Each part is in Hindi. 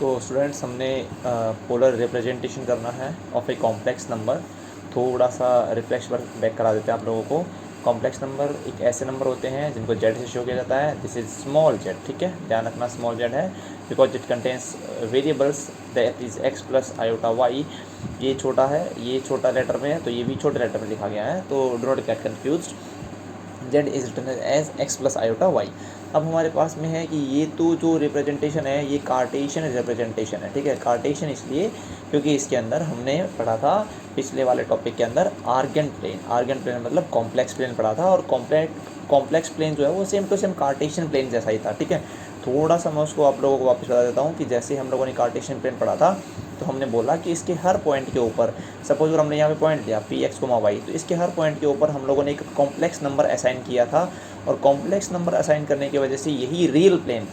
सो स्टूडेंट्स हमने पोलर रिप्रेजेंटेशन करना है ऑफ ए कॉम्प्लेक्स नंबर। थोड़ा सा रिफ्लेक्स बैक करा देते हैं आप लोगों को। कॉम्प्लेक्स नंबर एक ऐसे नंबर होते हैं जिनको जेड से शो किया जाता है। दिस इज स्मॉल जेड, ठीक है, ध्यान रखना स्मॉल जेड है because it contains variables that is X plus iota Y. ये छोटा है, ये छोटा लेटर में है तो ये भी छोटे लेटर में लिखा गया है, तो do not get confused. Z is written as X plus iota Y. अब हमारे पास में है कि ये तो जो रिप्रेजेंटेशन है ये कार्टेशियन रिप्रेजेंटेशन है, ठीक है। कार्टेशियन इसलिए क्योंकि इसके अंदर हमने पढ़ा था पिछले वाले टॉपिक के अंदर आर्गन प्लेन। आर्गन प्लेन मतलब कॉम्प्लेक्स प्लेन पढ़ा था, और कॉम्प्लेक्स प्लेन जो है वो same to same Cartesian plane जैसा ही था, ठीक है। थोड़ा सा मैं उसको आप लोगों को वापस बता देता हूँ कि जैसे हम लोगों ने कार्टेशियन प्लेन पढ़ा था तो हमने बोला कि इसके हर पॉइंट के ऊपर, सपोज अगर हमने यहाँ पे पॉइंट लिया पी एक्स कोमा वाई, तो इसके हर पॉइंट के ऊपर हम लोगों ने एक कॉम्प्लेक्स नंबर असाइन किया था, और कॉम्प्लेक्स नंबर असाइन करने की वजह से यही रियल प्लेन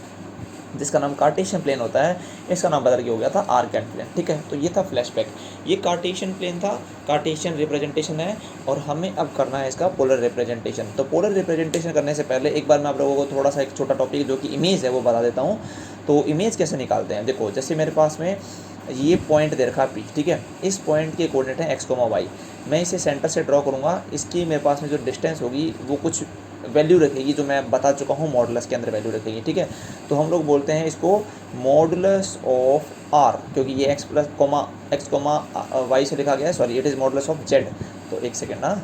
जिसका नाम कार्टेशियन प्लेन होता है, इसका नाम बदल के हो गया था आर्गन प्लेन, ठीक है। तो ये था फ्लैशबैक, ये कार्टेशियन प्लेन था, कार्टेशियन रिप्रेजेंटेशन है, और हमें अब करना है इसका पोलर रिप्रेजेंटेशन। तो पोलर रिप्रेजेंटेशन करने से पहले एक बार मैं आप लोगों को थोड़ा सा एक छोटा टॉपिक जो कि इमेज है वो बता देता हूँ। तो इमेज कैसे निकालते हैं, देखो जैसे मेरे पास में ये पॉइंट दे रखा पी, ठीक है, इस पॉइंट के कोऑर्डिनेट है एक्स कोमा वाई। मैं इसे सेंटर से ड्रॉ करूँगा, इसकी मेरे पास में जो डिस्टेंस होगी वो कुछ वैल्यू रखेगी जो मैं बता चुका हूँ, मॉडुलस के अंदर वैल्यू रखेगी, ठीक है। तो हम लोग बोलते हैं इसको मॉडुलस ऑफ आर, क्योंकि ये एक्स कोमा वाई से लिखा गया है, sorry it is modulus of Z. तो एक सेकेंड ना,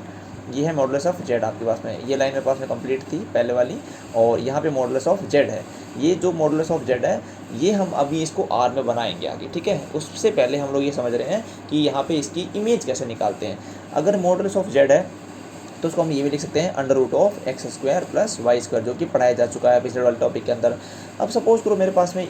ये है मॉडुलस ऑफ जेड आपके पास में, ये लाइन मेरे पास में कंप्लीट थी पहले वाली, और यहाँ पे मॉडुलस ऑफ जेड है। ये जो मॉडुलस ऑफ जेड है ये हम अभी इसको आर में बनाएंगे आगे, ठीक है। उससे पहले हम लोग ये समझ रहे हैं कि यहाँ पे इसकी इमेज कैसे निकालते हैं। अगर मॉडुलस ऑफ जेड है तो उसको हम ये भी लिख सकते हैं under root of x square plus Y square, जो कि पढ़ाया जा चुका है पिछले वाले टॉपिक के अंदर। अब सपोज करो मेरे पास में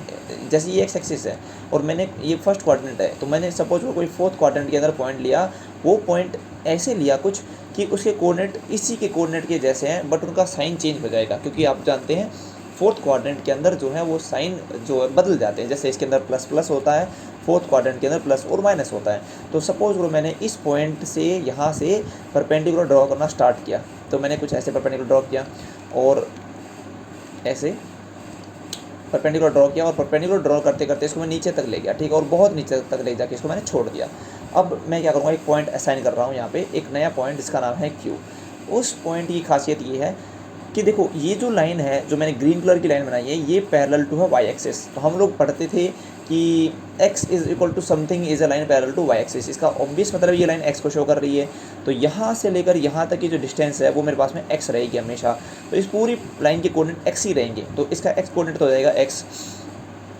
जैसे ये एक्स एक्सिस है और मैंने ये फर्स्ट क्वाड्रेंट है, तो मैंने सपोज करो कोई फोर्थ क्वाड्रेंट के अंदर पॉइंट लिया, वो पॉइंट ऐसे लिया कुछ कि उसके कोऑर्डिनेट इसी के कोऑर्डिनेट के जैसे हैं, बट उनका साइन चेंज हो जाएगा, क्योंकि आप जानते हैं फोर्थ क्वाड्रेंट के अंदर जो है वो साइन जो है बदल जाते हैं। जैसे इसके अंदर प्लस प्लस होता है, फोर्थ क्वाड्रेंट के अंदर प्लस और माइनस होता है। तो सपोज करो मैंने इस पॉइंट से यहाँ से परपेंडिकुलर ड्रॉ करना स्टार्ट किया, तो मैंने कुछ ऐसे परपेंडिकुलर ड्रॉ किया और ऐसे परपेंडिकुलर ड्रॉ किया, और परपेंडिकुलर ड्रॉ करते करते इसको मैं नीचे तक ले गया, ठीक है, और बहुत नीचे तक ले जाके इसको मैंने छोड़ दिया। अब मैं क्या करूँगा, एक पॉइंट असाइन कर रहा हूँ यहाँ पे, एक नया पॉइंट जिसका नाम है क्यू। उस पॉइंट की खासियत ये है कि देखो ये जो लाइन है, जो मैंने ग्रीन कलर की लाइन बनाई है, ये पैरेलल टू है वाई एक्सिस। तो हम लोग पढ़ते थे कि x is equal to something is a line parallel to Y axis. इसका ऑब्वियस मतलब ये लाइन x को शो कर रही है, तो यहाँ से लेकर यहाँ तक की जो डिस्टेंस है वो मेरे पास में x रहेगी हमेशा। तो इस पूरी लाइन के कोऑर्डिनेट x ही रहेंगे, तो इसका x कोऑर्डिनेट हो जाएगा x।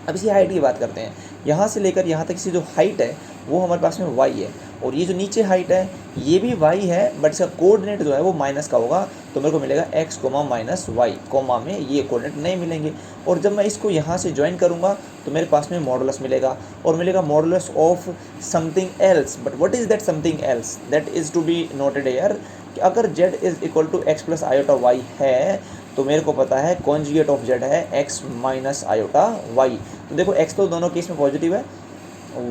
अब इसी हाइट की बात करते हैं, यहाँ से लेकर यहाँ तक की जो हाइट है वो हमारे पास में y है, और ये जो नीचे हाइट है ये भी y है, बट इसका कोऑर्डिनेट जो है वो माइनस का होगा। तो मेरे को मिलेगा x comma minus Y, comma में ये कोऑर्डिनेट नहीं मिलेंगे। और जब मैं इसको यहाँ से ज्वाइन करूँगा तो मेरे पास में मॉडुलस मिलेगा, और मिलेगा modulus of something else. But what is that something else, that is to be noted here कि अगर z is equal to x plus iota Y है, तो मेरे को पता है कॉन्जुगेट ऑफ z है x माइनस आयोटा वाई। तो देखो x तो दोनों केस में पॉजिटिव है,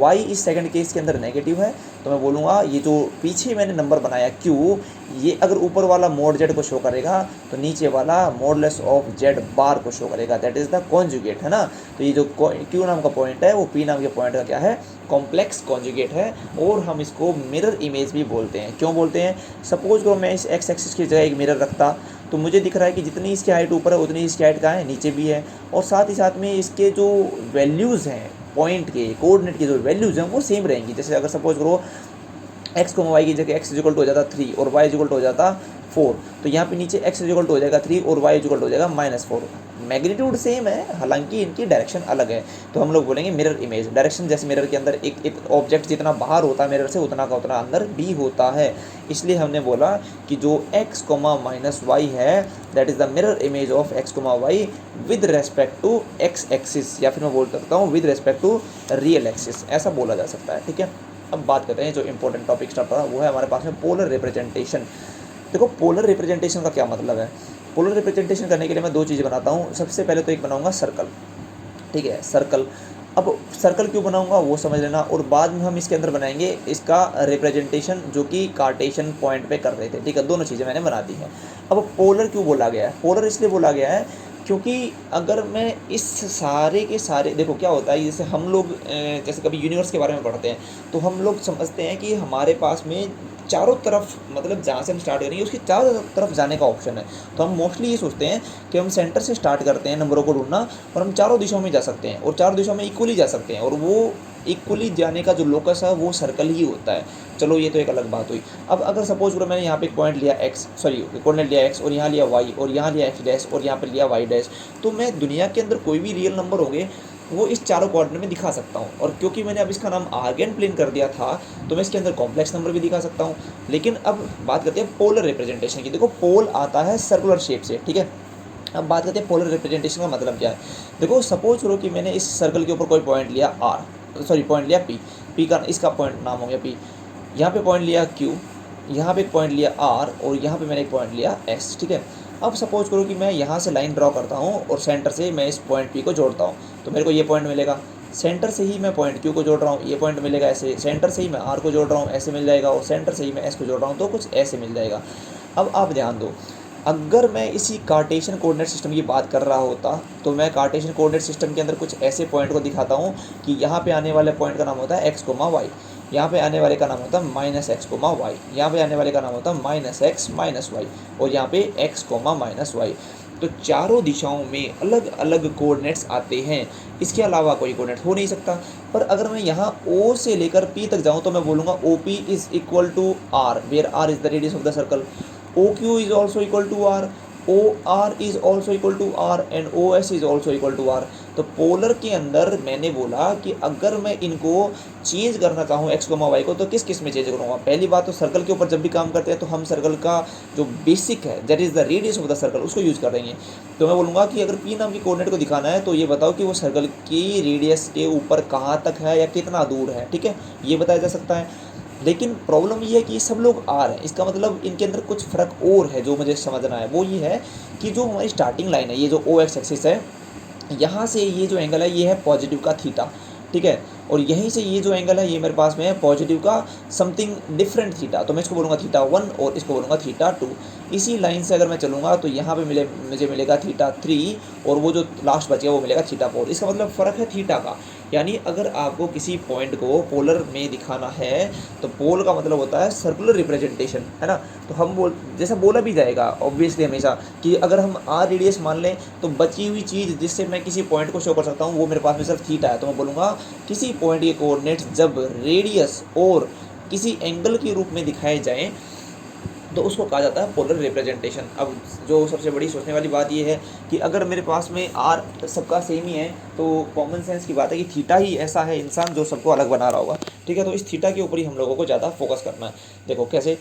y इस सेकंड केस के अंदर नेगेटिव है। तो मैं बोलूँगा ये जो पीछे मैंने नंबर बनाया q, ये अगर ऊपर वाला मोड z को शो करेगा तो नीचे वाला मॉडुलस ऑफ z बार को शो करेगा, दैट इज़ द कॉन्जुगेट, है ना। तो ये जो q नाम का पॉइंट है वो p नाम के पॉइंट का क्या है, कॉम्प्लेक्स कॉन्जुगेट है। और हम इसको मिरर इमेज भी बोलते हैं। क्यों बोलते हैं, सपोज करो मैं इस एक्स एक्सिस की जगह एक मिरर रखता, तो मुझे दिख रहा है कि जितनी इसकी हाइट ऊपर है उतनी इसकी हाइट कहाँ है, नीचे भी है, और साथ ही साथ में इसके जो वैल्यूज़ हैं पॉइंट के कोऑर्डिनेट की जो वैल्यूज़ हैं वो सेम रहेंगी। जैसे अगर सपोज करो एक्स को वाई की जगह एक्स इक्वल टू हो जाता 3 और वाई इक्वल टू हो जाता 4, तो यहाँ पे नीचे एक्स इक्वल टू हो जाएगा 3 और वाई इक्वल टू हो जाएगा -4। मैग्नीट्यूड सेम है, हालांकि इनकी डायरेक्शन अलग है। तो हम लोग बोलेंगे मिरर इमेज। डायरेक्शन जैसे मिरर के अंदर एक ऑब्जेक्ट जितना बाहर होता है मिरर से उतना का उतना अंदर भी होता है, इसलिए हमने बोला कि जो x कोमा माइनस वाई है that is the mirror image of x comma Y with respect to x axis, या फिर मैं बोल सकता हूँ with respect to real axis, ऐसा बोला जा सकता है, ठीक है। अब बात करते हैं जो इंपॉर्टेंट टॉपिक स्टार्ट रहा वो है हमारे पास में पोलर रिप्रेजेंटेशन। देखो पोलर रिप्रेजेंटेशन का क्या मतलब है। पोलर रिप्रेजेंटेशन करने के लिए मैं दो चीज़ें बनाता हूँ। सबसे पहले तो एक बनाऊंगा सर्कल, ठीक है, सर्कल। अब सर्कल क्यों बनाऊंगा वो समझ लेना, और बाद में हम इसके अंदर बनाएंगे इसका रिप्रेजेंटेशन जो कि कार्टेशियन पॉइंट पे कर रहे थे, ठीक है। दोनों चीज़ें मैंने बना दी हैं। अब पोलर क्यों बोला गया है, पोलर इसलिए बोला गया है क्योंकि अगर मैं इस सारे के सारे देखो क्या होता है, जैसे हम लोग जैसे कभी यूनिवर्स के बारे में पढ़ते हैं तो हम लोग समझते हैं कि हमारे पास में चारों तरफ, मतलब जहाँ से हम स्टार्ट करेंगे उसकी चारों तरफ जाने का ऑप्शन है। तो हम मोस्टली ये सोचते हैं कि हम सेंटर से स्टार्ट करते हैं नंबरों को ढूंढना, और हम चारों दिशाओं में जा सकते हैं और चारों दिशाओं में इक्वली जा सकते हैं, और वो इक्वली जाने का जो लोकस है वो सर्कल ही होता है। चलो ये तो एक अलग बात हुई। अब अगर सपोज करो मैंने यहाँ पे एक पॉइंट लिया एक्स, सॉरी कोऑर्डिनेट लिया एक्स, और यहाँ लिया वाई, और यहाँ लिया एक्स डैश, और यहाँ पे लिया वाई डैश, तो मैं दुनिया के अंदर कोई भी रियल नंबर होंगे वो इस चारों कोऑर्डिनेट में दिखा सकता हूँ। और क्योंकि मैंने अब इसका नाम आर्गन प्लेन कर दिया था तो मैं इसके अंदर कॉम्प्लेक्स नंबर भी दिखा सकता हूँ। लेकिन अब बात करते हैं पोलर रिप्रेजेंटेशन की। देखो पोल आता है सर्कुलर शेप से, ठीक है। अब बात करते हैं पोलर रिप्रेजेंटेशन का मतलब क्या है। देखो सपोज करो कि मैंने इस सर्कल के ऊपर कोई पॉइंट लिया आर, सॉरी पॉइंट लिया पी, पी का इसका पॉइंट नाम हो गया पी, यहाँ पे पॉइंट लिया क्यू, यहाँ पे एक पॉइंट लिया आर, और यहाँ पे मैंने एक पॉइंट लिया एस, ठीक है। अब सपोज करो कि मैं यहाँ से लाइन ड्रॉ करता हूँ और सेंटर से मैं इस पॉइंट पी को जोड़ता हूँ, तो मेरे को ये पॉइंट मिलेगा। सेंटर से ही मैं पॉइंट क्यू को जोड़ रहा हूँ, ये पॉइंट मिलेगा ऐसे। सेंटर से ही मैं आर को जोड़ रहा हूँ, ऐसे मिल जाएगा। और सेंटर से ही मैं एस को जोड़ रहा हूँ तो कुछ ऐसे मिल जाएगा। अब आप ध्यान दो, अगर मैं इसी कार्टेशियन कोऑर्डिनेट सिस्टम की बात कर रहा होता तो मैं कार्टेशियन कोऑर्डिनेट सिस्टम के अंदर कुछ ऐसे पॉइंट को दिखाता हूँ कि यहाँ पे आने वाले पॉइंट का नाम होता है एक्स कोमा वाई, यहाँ पे आने वाले का नाम होता है माइनस एक्स कोमा वाई, यहाँ पे आने वाले का नाम होता है माइनस एक्स माइनस वाई, और यहाँ पे एक्स कोमा माइनस वाई। तो चारों दिशाओं में अलग अलग कोऑर्डिनेट्स आते हैं, इसके अलावा कोई कोऑर्डिनेट हो नहीं सकता। पर अगर मैं यहाँ O से लेकर P तक जाऊँ तो मैं बोलूँगा O P is equal to R, where R is the radius of the circle. O Q is also equal to R, O R is also equal to R, and O S is also equal to R. तो पोलर के अंदर मैंने बोला कि अगर मैं इनको चेंज करना चाहूँ एक्स कोमा वाई को तो किस किस में चेंज करूँगा। पहली बात तो सर्कल के ऊपर जब भी काम करते हैं तो हम सर्कल का जो बेसिक है that is the radius of the circle उसको यूज़ कर देंगे। तो मैं बोलूँगा कि अगर पी नाम की कोऑर्डिनेट को दिखाना है तो ये बताओ कि वो सर्कल की रेडियस के ऊपर कहाँ तक है या कितना दूर है, ठीक है, ये बताया जा सकता है। लेकिन प्रॉब्लम ये है कि सब लोग आर हैं, इसका मतलब इनके अंदर कुछ फ़र्क और है जो मुझे समझना है। वो ये है कि जो हमारी स्टार्टिंग लाइन है, ये जो ओ एक्स एक्सिस है, यहाँ से ये जो एंगल है ये है पॉजिटिव का थीटा, ठीक है। और यहीं से ये जो एंगल है ये मेरे पास में है पॉजिटिव का समथिंग डिफरेंट थीटा, तो मैं इसको बोलूँगा थीटा 1 और इसको बोलूँगा थीटा 2। इसी लाइन से अगर मैं चलूँगा तो यहाँ पे मुझे मिलेगा थीटा 3 और वो जो लास्ट बचेगा वो मिलेगा थीटा 4। इसका मतलब फ़र्क है थीटा का। यानी अगर आपको किसी पॉइंट को पोलर में दिखाना है तो पोल का मतलब होता है सर्कुलर रिप्रेजेंटेशन, है ना। तो हम जैसा बोला भी जाएगा ऑब्वियसली हमेशा कि अगर हम आर रेडियस मान लें तो बची हुई चीज़ जिससे मैं किसी पॉइंट को शो कर सकता हूँ वो मेरे पास में सिर्फ थीटा है। तो मैं बोलूँगा किसी पॉइंट के कोऑर्डिनेट्स जब रेडियस और किसी एंगल के रूप में दिखाए जाएँ तो उसको कहा जाता है पोलर रिप्रेजेंटेशन। अब जो सबसे बड़ी सोचने वाली बात ये है कि अगर मेरे पास में आर सबका सेम ही है तो कॉमन सेंस की बात है कि थीटा ही ऐसा है इंसान जो सबको अलग बना रहा होगा, ठीक है। तो इस थीटा के ऊपर ही हम लोगों को ज़्यादा फोकस करना है। देखो कैसे,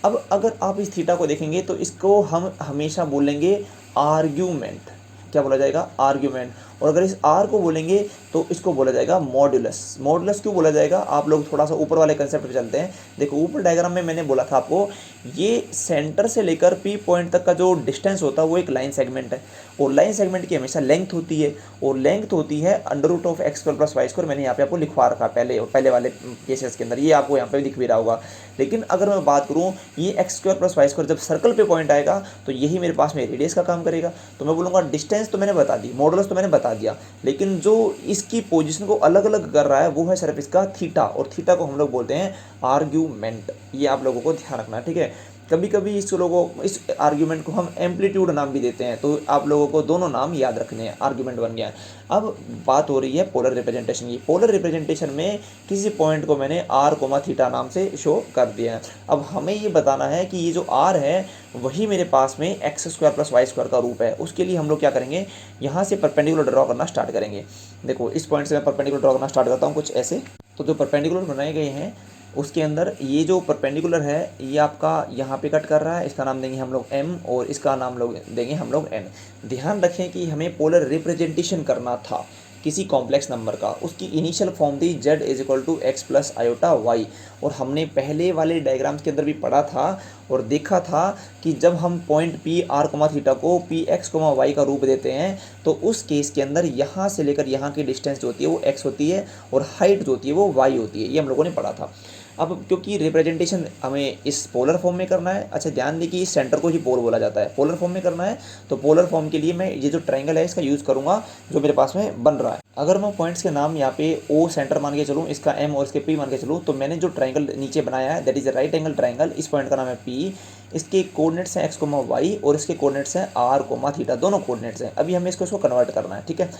अब अगर आप इस थीटा को देखेंगे तो इसको हम हमेशा बोलेंगे आर्ग्यूमेंट। क्या बोला जाएगा? आर्ग्यूमेंट। और अगर इस आर को बोलेंगे तो इसको बोला जाएगा मॉड्यूलस। मॉड्यूलस क्यों बोला जाएगा? आप लोग थोड़ा सा ऊपर वाले कंसेप्ट पे चलते हैं। देखो ऊपर डायग्राम में मैंने बोला था आपको, ये सेंटर से लेकर पी पॉइंट तक का जो डिस्टेंस होता है वो एक लाइन सेगमेंट है, और लाइन सेगमेंट की हमेशा लेंथ होती है, और लेंथ होती है under root of x square plus Y square. मैंने यहाँ पे आपको लिखवा रखा पहले वाले केसेस के अंदर, ये आपको यहाँ पे दिख भी रहा होगा। लेकिन अगर मैं बात करूँ ये x square plus Y square जब सर्कल पे पॉइंट आएगा तो यही मेरे पास में रेडियस का काम करेगा। तो मैं बोलूँगा डिस्टेंस तो मैंने बता दी, मॉडुलस तो मैंने बता दिया, लेकिन जो इसकी पोजीशन को अलग अलग कर रहा है वो है सिर्फ इसका थीटा, और थीटा को हम लोग बोलते हैं आर्ग्यूमेंट। ये आप लोगों को ध्यान रखना है, ठीक है। कभी कभी इस आर्ग्यूमेंट को हम एम्पलीट्यूड नाम भी देते हैं, तो आप लोगों को दोनों नाम याद रखने हैं। आर्ग्यूमेंट बन गया। अब बात हो रही है पोलर रिप्रेजेंटेशन की। पोलर रिप्रेजेंटेशन में किसी पॉइंट को मैंने आर कोमा थीटा नाम से शो कर दिया है। अब हमें ये बताना है कि ये जो आर है वही मेरे पास में x square plus Y square का रूप है। उसके लिए हम लोग क्या करेंगे, यहाँ से परपेंडिकुलर ड्रॉ करना स्टार्ट करेंगे। देखो इस पॉइंट से मैं परपेंडिकुलर ड्रॉ करना स्टार्ट करता हूँ कुछ ऐसे। तो जो परपेंडिकुलर बनाए गए हैं उसके अंदर ये जो परपेंडिकुलर है ये आपका यहाँ पे कट कर रहा है, इसका नाम देंगे हम लोग m और इसका नाम लोग देंगे हम लोग n। ध्यान रखें कि हमें पोलर रिप्रेजेंटेशन करना था किसी कॉम्प्लेक्स नंबर का। उसकी इनिशियल फॉर्म थी z is equal to x plus iota y, और हमने पहले वाले डायग्राम्स के अंदर भी पढ़ा था और देखा था कि जब हम point P R comma theta को पी एक्स कोमा वाई का रूप देते हैं तो उस केस के अंदर यहाँ से लेकर यहाँ की डिस्टेंस जो होती है वो x होती है और हाइट जो होती है वो y होती है। ये हम लोगों ने पढ़ा था। अब क्योंकि रिप्रेजेंटेशन हमें इस पोलर फॉर्म में करना है, अच्छा ध्यान दें कि इस सेंटर को ही पोल बोला जाता है, पोलर फॉर्म में करना है, तो पोलर फॉर्म के लिए मैं ये जो ट्रायंगल है इसका यूज़ करूँगा जो मेरे पास में बन रहा है। अगर मैं पॉइंट्स के नाम यहाँ पे ओ सेंटर मान के चलूँ, इसका एम और इसके पी मान के चलूँ, तो मैंने जो ट्रायंगल नीचे बनाया है that is right angle triangle, इस पॉइंट का नाम है पी, इसके कोऑर्डिनेट्स हैं एक्स कोमा वाई और इसके कोऑर्डिनेट्स हैं आर कोमा थीटा, दोनों कोऑर्डिनेट्स हैं। अभी हमें इसको कन्वर्ट करना है, ठीक है।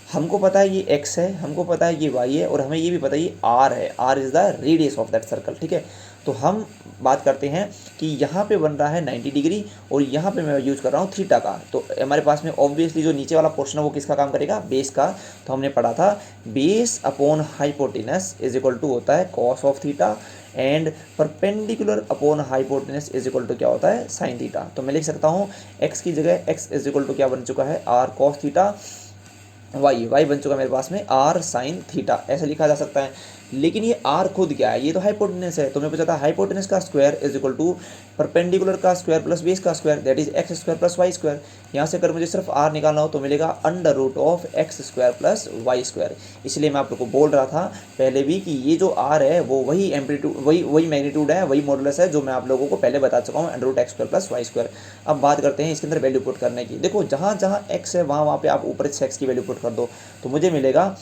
हमको पता है ये x है, हमको पता है ये y है, और हमें ये भी पता है ये r है, r is the radius of that circle, ठीक है। तो हम बात करते हैं कि यहाँ पे बन रहा है 90 डिग्री और यहाँ पे मैं यूज़ कर रहा हूँ थीटा का, तो हमारे पास में ऑब्वियसली जो नीचे वाला पोर्शन है वो किसका काम करेगा, बेस का। तो हमने पढ़ा था base upon hypotenuse is equal to होता है cos of theta, and perpendicular upon hypotenuse is equal to क्या होता है, साइन थीटा। तो मैं लिख सकता हूँ x की जगह x इज इक्वल टू क्या बन चुका है, r कॉस थीटा, y बन चुका मेरे पास में r साइन थीटा, ऐसे लिखा जा सकता है। लेकिन ये r खुद क्या है, ये तो हाइपोटेनस है, तो मैं पूछा था हाइपोटेनस का square is equal to perpendicular का स्क्वायर प्लस बेस का square that is x square plus Y square. यहाँ से अगर मुझे सिर्फ r निकालना हो तो मिलेगा under root of x square plus Y square. इसलिए मैं आप लोग को बोल रहा था पहले भी कि ये जो r है वो वही एम्पलीट्यूड वही मैग्नीट्यूड है, वही मॉडुलस है जो मैं आप लोगों को पहले बता चुका हूँ, under root x square plus Y square. अब बात करते हैं इसके अंदर वैल्यू पुट करने की। देखो जहाँ जहाँ x है वहाँ पे आप ऊपर से x की वैल्यू पुट कर दो, तो मुझे मिलेगा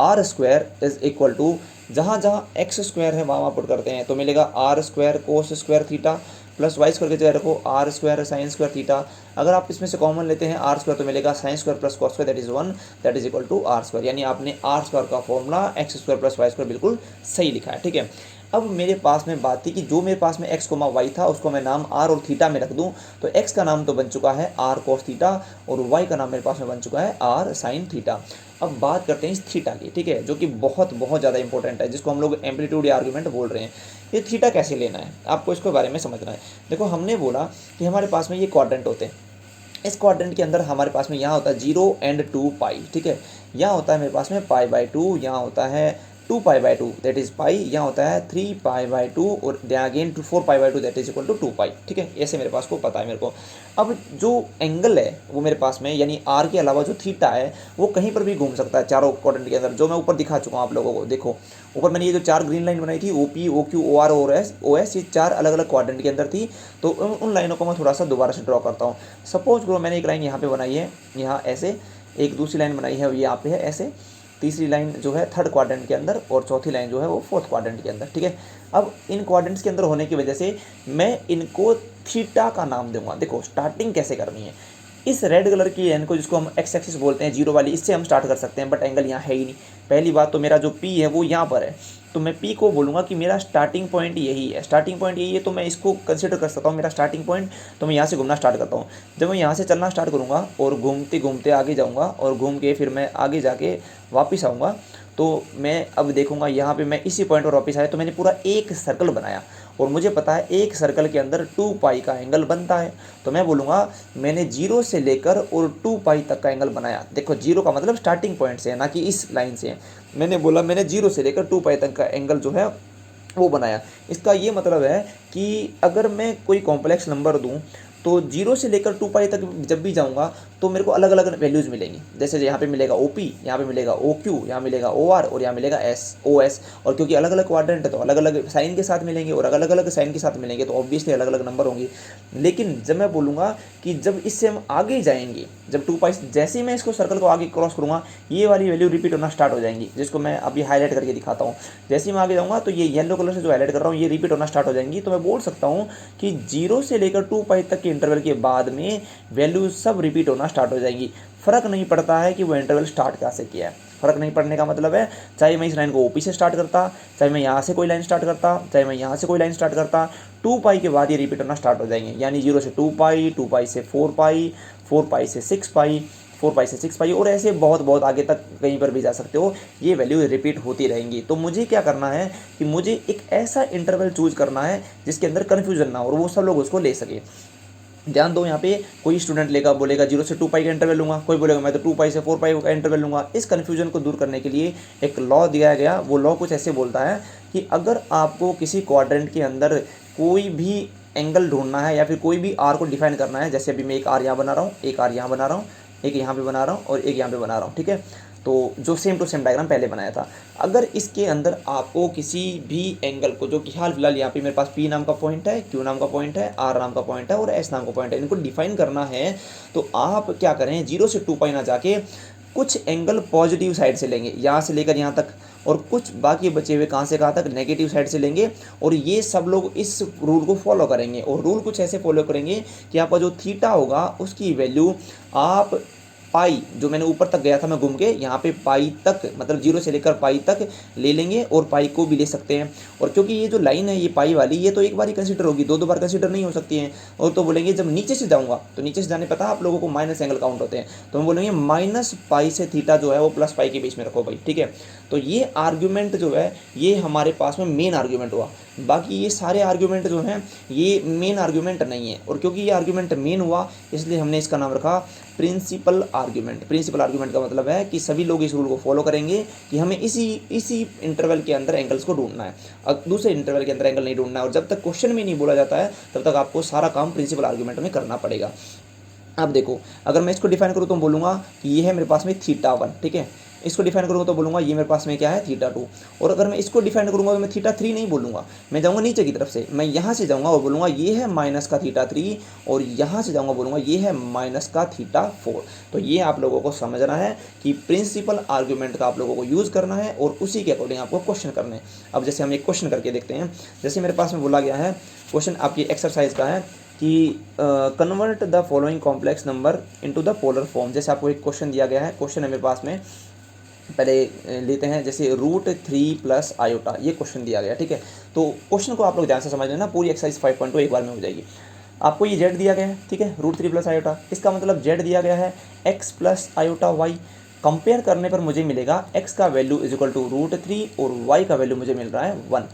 R square is equal to, जहाँ जहाँ एक्स स्क्वायर है वहाँ पुट करते हैं तो मिलेगा R square cos square theta plus Y square की जगह रखो R square sine square theta. अगर आप इसमें से कॉमन लेते हैं आर स्क्वायर तो मिलेगा sine square plus cos square that is 1 that is equal to R square. यानी आपने आर स्क्वायर का formula x square plus Y square बिल्कुल सही लिखा है, ठीक है। अब मेरे पास में बात थी कि जो मेरे पास में एक्स कोमा वाई था उसको मैं नाम आर और थीटा में रख दूं, तो एक्स का नाम तो बन चुका है आर कोस थीटा और वाई का नाम मेरे पास में बन चुका है आर साइन थीटा। अब बात करते हैं इस थीटा की, ठीक है, जो कि बहुत बहुत ज़्यादा इंपॉर्टेंट है, जिसको हम लोग एम्पलीट्यूड या आर्गुमेंट बोल रहे हैं। ये थीटा कैसे लेना है आपको इसके बारे में समझना है। देखो हमने बोला कि हमारे पास में ये क्वाड्रेंट होते हैं, इस क्वाड्रेंट के अंदर हमारे पास में यहाँ होता है 0 एंड 2 पाई, ठीक है। यहाँ होता है मेरे पास में पाई बाई 2, यहाँ होता है 2 pi by 2 that is pi, यहाँ होता है 3 पाई बाई 2 और again 4 pi by 2 that is equal to 2 pi, ठीक है। ऐसे मेरे पास को पता है मेरे को। अब जो एंगल है वो मेरे पास में यानी आर के अलावा जो थीटा है वो कहीं पर भी घूम सकता है चारों क्वाड्रेंट के अंदर, जो मैं ऊपर दिखा चुका हूँ आप लोगों को। देखो ऊपर मैंने ये जो 4 ग्रीन लाइन बनाई थी O P O Q O R और ओ एस, ये 4 अलग अलग क्वाड्रेंट के अंदर थी। तो उन लाइनों को मैं थोड़ा सा दोबारा से ड्रॉ करता हूँ। सपोज करो मैंने एक लाइन यहाँ पे बनाई है, यहाँ ऐसे, एक दूसरी लाइन बनाई है यहाँ पे है ऐसे, तीसरी लाइन जो है थर्ड क्वाड्रेंट के अंदर और चौथी लाइन जो है वो फोर्थ क्वाड्रेंट के अंदर, ठीक है। अब इन क्वाड्रेंट्स के अंदर होने की वजह से मैं इनको थीटा का नाम दूंगा। देखो स्टार्टिंग कैसे करनी है, इस रेड कलर की लाइन को जिसको हम एक्स एक्सिस बोलते हैं जीरो वाली, इससे हम स्टार्ट कर सकते हैं, बट एंगल यहाँ है ही नहीं। पहली बात तो मेरा जो पी है वो यहाँ पर है, तो मैं पी को बोलूँगा कि मेरा स्टार्टिंग पॉइंट यही है, स्टार्टिंग पॉइंट यही है, तो मैं इसको कंसिडर कर सकता हूँ मेरा स्टार्टिंग पॉइंट। तो मैं यहाँ से घूमना स्टार्ट करता हूँ। जब मैं यहाँ से चलना स्टार्ट करूँगा और घूमते घूमते आगे जाऊँगा और घूम के फिर मैं आगे जाके वापस आऊँगा, तो मैं अब देखूँगा यहाँ पे मैं इसी पॉइंट पर वापस आया, तो मैंने पूरा एक सर्कल बनाया और मुझे पता है एक सर्कल के अंदर 2 पाई का एंगल बनता है। तो मैं बोलूँगा मैंने 0 से लेकर और 2 पाई तक का एंगल बनाया। देखो 0 का मतलब स्टार्टिंग पॉइंट से है, ना कि इस लाइन से है। मैंने बोला मैंने 0 से लेकर 2 पाई तक का एंगल जो है वो बनाया। इसका ये मतलब है कि अगर मैं कोई कॉम्प्लेक्स नंबर दूँ तो 0 से लेकर 2 पाई तक जब भी जाऊंगा तो मेरे को अलग अलग वैल्यूज़ मिलेंगी। जैसे यहाँ पे मिलेगा OP, यहाँ पे मिलेगा OQ, यहाँ मिलेगा OR और यहाँ मिलेगा OS। और क्योंकि अलग अलग क्वाड्रेंट है तो अलग अलग साइन के साथ मिलेंगे और अलग अलग साइन के साथ मिलेंगे, तो ऑब्वियसली अलग अलग नंबर होंगे। लेकिन जब मैं बोलूँगा कि जब इससे हम आगे जाएंगे, जब 2 पाई जैसे ही मैं इसको सर्कल को आगे क्रॉस करूँगा ये वाली वैल्यू रिपीट होना स्टार्ट हो जाएंगी, जिसको मैं अभी हाईलाइट करके दिखाता हूँ। जैसे ही मैं आगे जाऊँगा तो ये येलो कलर से जो हाईलाइट कर रहा हूँ ये रिपीट होना स्टार्ट हो जाएंगी। तो मैं बोल सकता हूँ कि 0 से लेकर 2 पाई तक के इंटरवल के बाद में वैल्यू सब रिपीट होना स्टार्ट हो जाएंगी। फर्क नहीं पड़ता है कि वो इंटरवल स्टार्ट कैसे किया है। फर्क नहीं पड़ने का मतलब है चाहे मैं इस लाइन को OP से स्टार्ट करता, चाहे मैं यहाँ से कोई लाइन स्टार्ट करता, चाहे मैं यहाँ से कोई लाइन स्टार्ट करता, 2 पाई के बाद ये रिपीट होना स्टार्ट हो जाएंगे। यानी 0 से 2 पाई, 2 पाई से 4 पाई, 4 पाई से 6 पाई, 4 पाई से 6 पाई और ऐसे बहुत बहुत आगे तक कहीं पर भी जा सकते हो। ये वैल्यू रिपीट होती रहेंगी। तो मुझे क्या करना है कि मुझे एक ऐसा इंटरवल चूज करना है जिसके अंदर कन्फ्यूजन ना हो और वो सब लोग उसको ले सके। ध्यान दो, यहाँ पे कोई स्टूडेंट लेगा बोलेगा 0 से 2 पाई का इंटरवल लूँगा, कोई बोलेगा मैं तो 2 पाई से 4 पाई का इंटरवल लूँगा। इस कन्फ्यूजन को दूर करने के लिए एक लॉ दिया गया। वो लॉ कुछ ऐसे बोलता है कि अगर आपको किसी क्वाड्रेंट के अंदर कोई भी एंगल ढूंढना है या फिर कोई भी आर को डिफाइन करना है, जैसे अभी मैं एक आर यहाँ बना रहा हूँ, एक आर यहाँ बना रहा हूँ, एक यहाँ पे बना रहा हूँ और एक यहाँ पे बना रहा हूँ, ठीक है। तो जो सेम टू सेम डायग्राम पहले बनाया था। अगर इसके अंदर आपको किसी भी एंगल को, जो कि हाल फिलहाल यहाँ पे मेरे पास P नाम का पॉइंट है, Q नाम का पॉइंट है, R नाम का पॉइंट है और S नाम का पॉइंट है, इनको डिफाइन करना है, तो आप क्या करें, 0 से 2 पाई ना जाके कुछ एंगल पॉजिटिव साइड से लेंगे, यहाँ से लेकर यहाँ तक, और कुछ बाकी बचे हुए कहाँ से कहाँ तक नेगेटिव साइड से लेंगे। और ये सब लोग इस रूल को फॉलो करेंगे, और रूल कुछ ऐसे फॉलो करेंगे कि आपका जो थीटा होगा उसकी वैल्यू आप पाई, जो मैंने ऊपर तक गया था मैं घूम के, यहाँ पे पाई तक, मतलब 0 से लेकर पाई तक ले लेंगे, और पाई को भी ले सकते हैं। और क्योंकि ये जो लाइन है ये पाई वाली, ये तो एक बार ही कंसिडर होगी, दो बार कंसिडर नहीं हो सकती है। और तो बोलेंगे जब नीचे से जाऊँगा, तो नीचे से जाने पता है आप लोगों को माइनस एंगल काउंट होते हैं, तो हम बोलेंगे माइनस पाई से थीटा जो है वो प्लस पाई के बीच में रखो भाई, ठीक है। तो ये आर्ग्यूमेंट जो है ये हमारे पास में मेन आर्ग्यूमेंट हुआ। बाकी ये सारे आर्ग्यूमेंट जो हैं ये मेन आर्ग्यूमेंट नहीं है, और क्योंकि ये आर्ग्यूमेंट मेन हुआ इसलिए हमने इसका नाम रखा प्रिंसिपल आर्ग्यूमेंट। प्रिंसिपल आर्ग्यूमेंट का मतलब है कि सभी लोग इस रूल को फॉलो करेंगे कि हमें इसी इंटरवल के अंदर एंगल्स को ढूंढना है, और दूसरे इंटरवल के अंदर एंगल नहीं ढूंढना है। और जब तक क्वेश्चन में नहीं बोला जाता है तब तक आपको सारा काम प्रिंसिपल आर्ग्यूमेंट में करना पड़ेगा। अब देखो, अगर मैं इसको डिफाइन करूँ तो बोलूँगा कि ये है मेरे पास में θ1, ठीक है। इसको डिफाइन करूँगा तो बोलूँगा ये मेरे पास में क्या है θ2। और अगर मैं इसको डिफाइन करूँगा तो मैं θ3 नहीं बोलूँगा, मैं जाऊँगा नीचे की तरफ से, मैं यहाँ से जाऊँगा और बोलूँगा ये है माइनस का θ3, और यहाँ से जाऊँगा बोलूँगा ये है माइनस का θ4। तो ये आप लोगों को समझना है कि प्रिंसिपल आर्ग्यूमेंट का आप लोगों को यूज़ करना है, और उसी के अकॉर्डिंग आपको क्वेश्चन करने हैं। अब जैसे हम एक क्वेश्चन करके देखते हैं। जैसे मेरे पास में बोला गया है, क्वेश्चन आपकी एक्सरसाइज का है कि convert the following complex number into the polar form. जैसे आपको एक क्वेश्चन दिया गया है, क्वेश्चन है मेरे पास में, पहले लेते हैं, जैसे √3 + आयोटा, ये क्वेश्चन दिया गया, ठीक है। तो क्वेश्चन को आप लोग ध्यान से समझ लेना, पूरी एक्सरसाइज 5.2 एक बार में हो जाएगी। आपको ये z दिया गया है, ठीक है, √3 + आयोटा, इसका मतलब z दिया गया है x + आयोटा y। कंपेयर करने पर मुझे मिलेगा x का वैल्यू = √3 और y का वैल्यू मुझे मिल रहा है 1।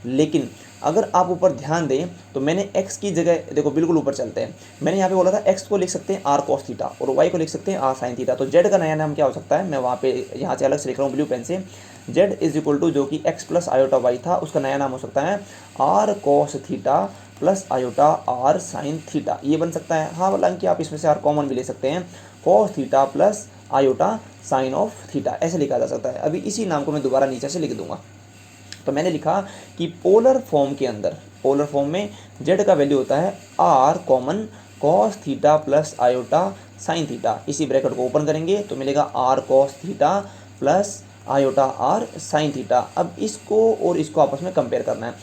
लेकिन अगर आप ऊपर ध्यान दें तो मैंने x की जगह, देखो बिल्कुल ऊपर चलते हैं, मैंने यहाँ पे बोला था x को लिख सकते हैं r cos थीटा और y को लिख सकते हैं r sin थीटा। तो z का नया नाम क्या हो सकता है, मैं वहाँ पे यहाँ से अलग से लिख रहा हूँ ब्लू पेन से, z = जो कि x + आयोटा y था, उसका नया नाम हो सकता है r cos theta + iota r sin theta, ये बन सकता है। हाँ, हालांकि आप इसमें से r कॉमन भी ले सकते हैं, cos theta + iota sin of theta, ऐसे लिखा जा सकता है। अभी इसी नाम को मैं दोबारा नीचे से लिख दूंगा। तो मैंने लिखा कि पोलर फॉर्म के अंदर, पोलर फॉर्म में z का वैल्यू होता है r common cos theta + iota sin theta. इसी ब्रैकेट को ओपन करेंगे तो मिलेगा r cos theta + iota r sin theta. अब इसको और इसको आपस में कंपेयर करना है।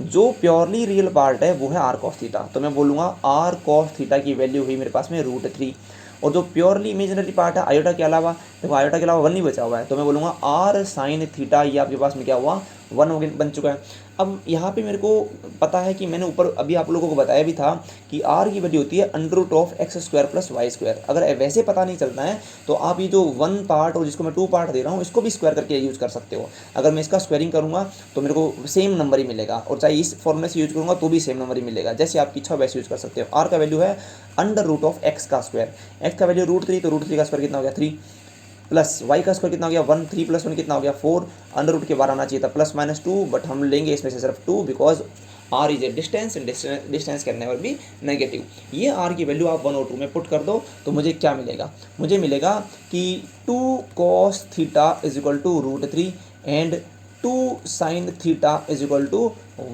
जो प्योरली रियल पार्ट है वो है r cos थीटा, तो मैं बोलूँगा r cos थीटा की वैल्यू हुई मेरे पास में √3। और जो प्योरली इमेजिनरी पार्ट है आयोटा के अलावा, देखो आयोटा के अलावा 1 नहीं बचा हुआ है, तो मैं बोलूँगा r sin थीटा, ये आपके पास में क्या हुआ, 1 बन चुका है। अब यहाँ पे मेरे को पता है कि मैंने ऊपर अभी आप लोगों को बताया भी था कि r की वैल्यू होती है √x² + y²। अगर वैसे पता नहीं चलता है तो आप ये जो 1 पार्ट और जिसको मैं 2 पार्ट दे रहा हूँ इसको भी स्क्वायर करके यूज़ कर सकते हो। अगर मैं इसका स्क्वायरिंग करूँगा तो मेरे को सेम नंबर ही मिलेगा, और चाहे इस फॉर्मूले से यूज़ करूँगा तो भी सेम नंबर ही मिलेगा। जैसे आपकी इच्छा वैसे यूज़ कर सकते हो। r का वैल्यू है √x का स्क्वायर, x का वैल्यू √3, तो √3 का स्क्वायर कितना हो गया 3, प्लस y का स्क्वायर कितना हो गया 1, 3 + 1 कितना हो गया 4, √ के बाहर आना चाहिए था +-2, बट हम लेंगे इसमें से सिर्फ 2 because r is a distance, distance करने पर भी नेगेटिव। ये r की वैल्यू आप 1 और 2 में पुट कर दो तो मुझे क्या मिलेगा, मुझे मिलेगा कि 2 cos theta = √3 and 2 sin theta =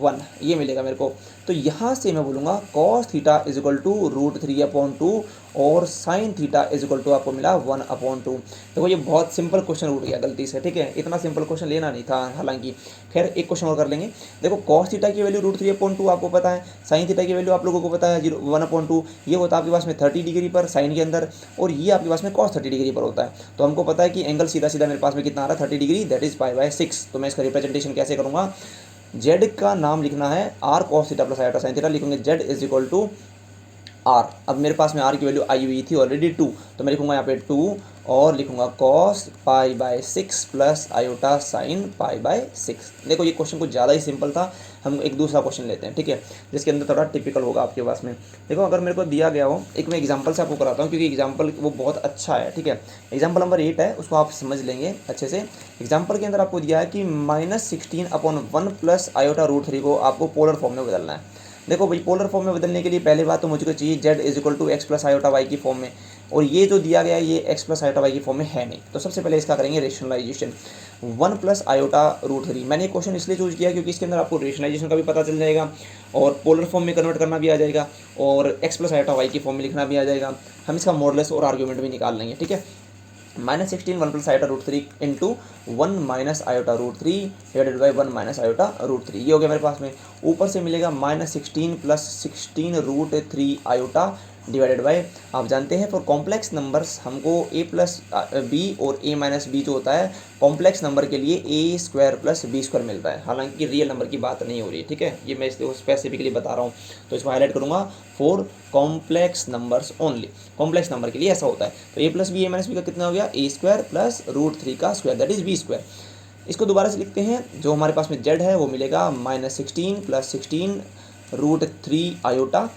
1, ये मिलेगा मेरे को। तो यहाँ से मैं बोलूँगा cos थीटा = √3/2 और sin थीटा = आपको मिला 1/2। देखो ये बहुत सिंपल क्वेश्चन उठ गया गलती से, ठीक है, इतना सिंपल क्वेश्चन लेना नहीं था हालांकि। खैर एक क्वेश्चन और कर लेंगे। देखो cos थीटा की वैल्यू √3/2 आपको पता है, sin थीटा की वैल्यू आप लोगों को पता है 1/2। ये होता है आपके पास में 30 डिग्री पर साइन के अंदर, और ये आपके पास में cos 30 डिग्री पर होता है। तो हमको पता है कि एंगल सीधा सीधा मेरे पास में कितना आ रहा है 30 डिग्री, दैट इज π/6। तो मैं इसका रिप्रेजेंटेशन कैसे करूँगा, z का नाम लिखना है r cos theta + iota sin theta, लिखूंगे z = r। अब मेरे पास में r की वैल्यू आई हुई थी ऑलरेडी 2, तो मैं लिखूंगा यहाँ पे 2 और लिखूंगा cos π/6 + आयोटा sin π/6। देखो ये क्वेश्चन कुछ ज़्यादा ही सिंपल था। हम एक दूसरा क्वेश्चन लेते हैं, ठीक है, जिसके अंदर थोड़ा टिपिकल होगा आपके पास में। देखो अगर मेरे को दिया गया हो, एक मैं एग्जांपल से आपको कराता हूँ क्योंकि एग्जांपल वो बहुत अच्छा है, ठीक है। एग्जांपल नंबर 8 है, उसको आप समझ लेंगे अच्छे से। एग्जांपल के अंदर आपको दिया है कि -16/1 + आयोटा √3 को आपको पोलर फॉर्म में बदलना है। देखो भाई पोलर फॉर्म में बदलने के लिए पहले बात तो मुझको चाहिए z is equal to x plus iota y की फॉर्म में, और ये जो दिया गया है ये एक्स प्लस आयोटा वाई की फॉर्म में है नहीं। तो सबसे पहले इसका करेंगे रेशनलाइजेशन। 1 + मैंने क्वेश्चन इसलिए चूज किया क्योंकि इसके अंदर आपको रेशनलाइजेशन का भी पता चल जाएगा और पोलर फॉर्म में कन्वर्ट करना भी आ जाएगा और एक्स प्लस आयोटा वाई की फॉर्म में लिखना भी आ जाएगा। हम इसका मॉडुलस और आर्ग्यूमेंट भी निकाल लेंगे, ठीक है। -16 1 + i√3 into 1 - i√3 divided by 1 - i√3, ये हो गया मेरे पास में। ऊपर से मिलेगा -16 + 16√3 आयोटा डिवाइडेड बाय, आप जानते हैं फॉर कॉम्प्लेक्स नंबर्स हमको a + b और a - b जो होता है कॉम्प्लेक्स नंबर के लिए a² + b² मिलता है, हालांकि रियल नंबर की बात नहीं हो रही है, ठीक है। ये मैं इसको स्पेसिफिकली बता रहा हूँ, तो इसको हाईलाइट करूँगा for complex numbers only. Complex number के लिए ऐसा होता है। तो a + b a - b का कितना हो गया, a² + √3 का स्क्वायर दैट इज b²। इसको दोबारा से लिखते हैं, जो हमारे पास में z है वो मिलेगा -16 + 16√3 iota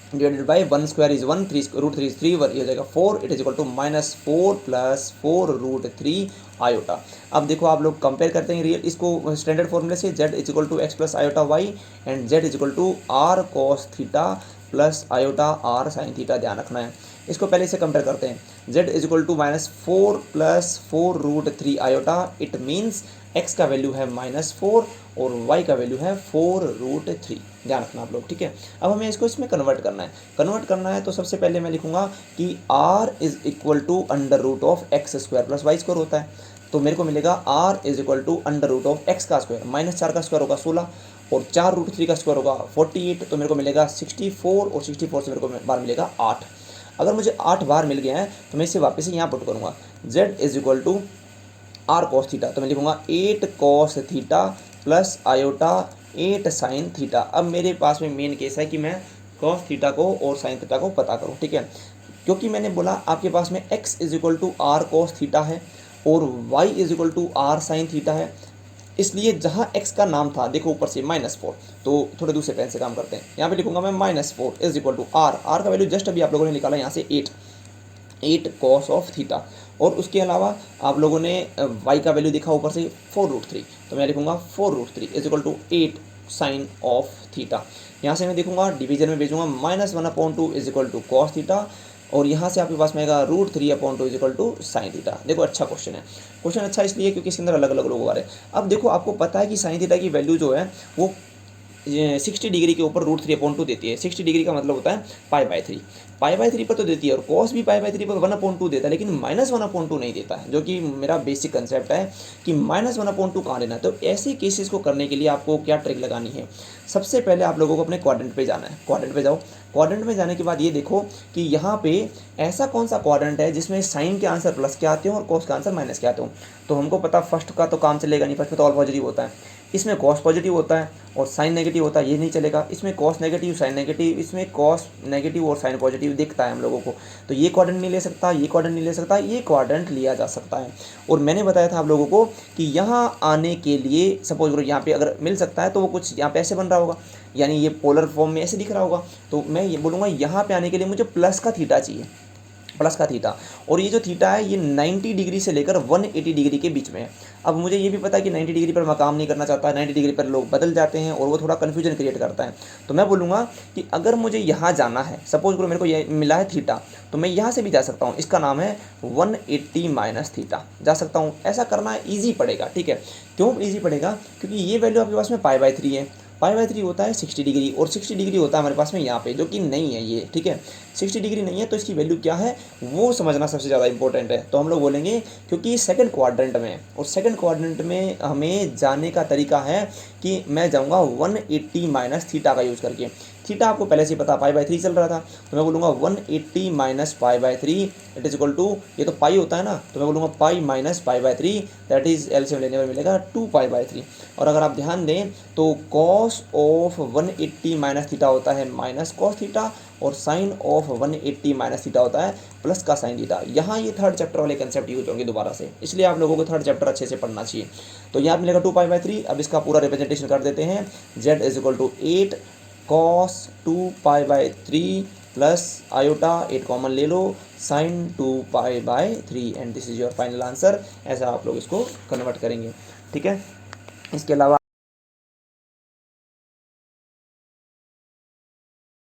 divided by 1² is 1, 3√3 is 3, ये हो जाएगा 4, it is equal to -4 + 4√3 iota. अब देखो आप लोग कंपेयर करते हैं रियल इसको स्टैंडर्ड फॉर्मूले से, z is equal to x plus iota y and z is equal to r cos theta plus iota r sin theta, ध्यान रखना है। इसको पहले से कंपेयर करते हैं, z is equal to -4 + 4√3 iota, it means x का वैल्यू है -4 और y का वैल्यू है 4√3, ध्यान रखना आप लोग, ठीक है। अब हमें इसको इसमें कन्वर्ट करना है तो सबसे पहले मैं लिखूंगा कि r is equal to √(x² + y² होता है, तो मेरे को मिलेगा r is equal to √(x का स्क्वायर -4 का स्क्वायर होगा 16 और 4√3 का स्क्वायर होगा 48, तो मेरे को मिलेगा 64 और 64 से मेरे को बार मिलेगा 8। अगर मुझे 8 बार मिल गया है तो मैं इसे वापस यहाँ पुट करूँगा, z is equal to r cos theta, तो मैं लिखूंगा 8 cos theta plus iota 8 sin theta. अब मेरे पास में मेन केस है कि मैं cos थीटा को और sin थीटा को पता करूं, ठीक है। क्योंकि मैंने बोला आपके पास में x is equal to r cos theta है और y is equal to r sin theta है, इसलिए जहाँ x का नाम था देखो ऊपर से -4, तो थोड़े दूसरे पेन से काम करते हैं, यहाँ पे लिखूंगा मैं -4 इज इक्वल टू r का वैल्यू जस्ट अभी आप लोगों ने निकाला यहाँ से 8 cos ऑफ थीटा, और उसके अलावा आप लोगों ने y का वैल्यू देखा ऊपर से 4√3, तो मैं लिखूंगा 4√3 is equal to 8 sine of theta. यहाँ से मैं देखूंगा डिवीजन में भेजूंगा -1/2 is equal to cos theta, और यहाँ से आपके पास में आएगा √3/2 is equal to sine theta. देखो अच्छा क्वेश्चन है, क्वेश्चन अच्छा इसलिए क्योंकि इसके अंदर अलग अलग लोग आ रहे हैं। अब देखो आपको पता है कि साइन थीटा की वैल्यू जो है वो 60 डिग्री के ऊपर √3/2 देती है। 60 डिग्री का मतलब होता है π/3, π/3 पर तो देती है, और cos भी π/3 पर 1/2 देता है, लेकिन -1/2 नहीं देता है, जो कि मेरा बेसिक कंसेप्ट है कि -1/2 कहाँ लेना है। तो ऐसे केसेस को करने के लिए आपको क्या ट्रिक लगानी है, सबसे पहले आप लोगों को अपने क्वाड्रेंट पे जाना है। क्वाड्रेंट पे जाओ, क्वाड्रेंट में जाने के बाद ये देखो कि यहाँ पे ऐसा कौन सा क्वाड्रेंट है जिसमें साइन के आंसर प्लस के आते हो और कॉस का आंसर माइनस के आते हो। तो हमको पता फर्स्ट का तो काम चलेगा नहीं, फर्स्ट में तो ऑल पॉजिटिव होता है, इसमें कॉस पॉजिटिव होता है और साइन नेगेटिव होता है, ये नहीं चलेगा। इसमें कॉस नेगेटिव साइन नेगेटिव, इसमें कॉस नेगेटिव और साइन पॉजिटिव दिखता है हम लोगों को, तो ये क्वाड्रेंट नहीं ले सकता, ये क्वाड्रेंट नहीं ले सकता, ये क्वाड्रेंट लिया जा सकता है। और मैंने बताया था आप लोगों को कि यहाँ आने के लिए सपोज करो यहाँ पे अगर मिल सकता है तो वो कुछ यहाँ पे ऐसे बन रहा होगा, यानी ये पोलर फॉर्म में ऐसे दिख रहा होगा, तो मैं ये बोलूँगा यहाँ पे आने के लिए मुझे प्लस का थीटा चाहिए, प्लस का थीटा। और ये जो थीटा है ये 90 डिग्री से लेकर 180 डिग्री के बीच में है। अब मुझे ये भी पता है कि 90 डिग्री पर मैं काम नहीं करना चाहता, 90 डिग्री पर लोग बदल जाते हैं और वो थोड़ा कन्फ्यूजन क्रिएट करता है। तो मैं बोलूँगा कि अगर मुझे यहाँ जाना है, सपोज करो मेरे को ये मिला है थीटा, तो मैं यहाँ से भी जा सकता हूँ, इसका नाम है 180 माइनस थीटा, जा सकता हूँ। ऐसा करना ईजी पड़ेगा, ठीक है। क्यों ईजी पड़ेगा, क्योंकि ये वैल्यू आपके पास में π/3 है, π/3 होता है 60 डिग्री, और 60 डिग्री होता है हमारे पास में यहाँ पे, जो कि नहीं है ये, ठीक है। 60 डिग्री नहीं है, तो इसकी वैल्यू क्या है वो समझना सबसे ज़्यादा इंपॉर्टेंट है। तो हम लोग बोलेंगे क्योंकि सेकंड क्वाड्रेंट में, और सेकंड क्वाड्रेंट में हमें जाने का तरीका है कि मैं जाऊँगा 180 माइनस थीटा का यूज़ करके। थीटा आपको पहले से पता π/3 चल रहा था, तो मैं बोलूँगा 180 minus π/3 it is equal to, ये तो पाई होता है ना, तो मैं बोलूँगा pi minus π/3 that is LCM लेने में मिलेगा 2π/3। और अगर आप ध्यान दें तो कॉस ऑफ 180 माइनस थीटा होता है माइनस कॉस थीटा, और साइन ऑफ 180 माइनस थीटा होता है प्लस का साइन थीटा। यहाँ ये थर्ड चैप्टर वाले कंसेप्ट यूज होंगे दोबारा से, इसलिए आप लोगों को थर्ड चैप्टर अच्छे से पढ़ना चाहिए। तो यहाँ मिलेगा 2π/3। अब इसका पूरा रिप्रेजेंटेशन कर देते हैं, z is equal to 8 cos 2π/3 plus iota 8 common ले लो sine 2π/3 and this is your final answer. ऐसा आप लोग इसको कन्वर्ट करेंगे, ठीक है। इसके अलावा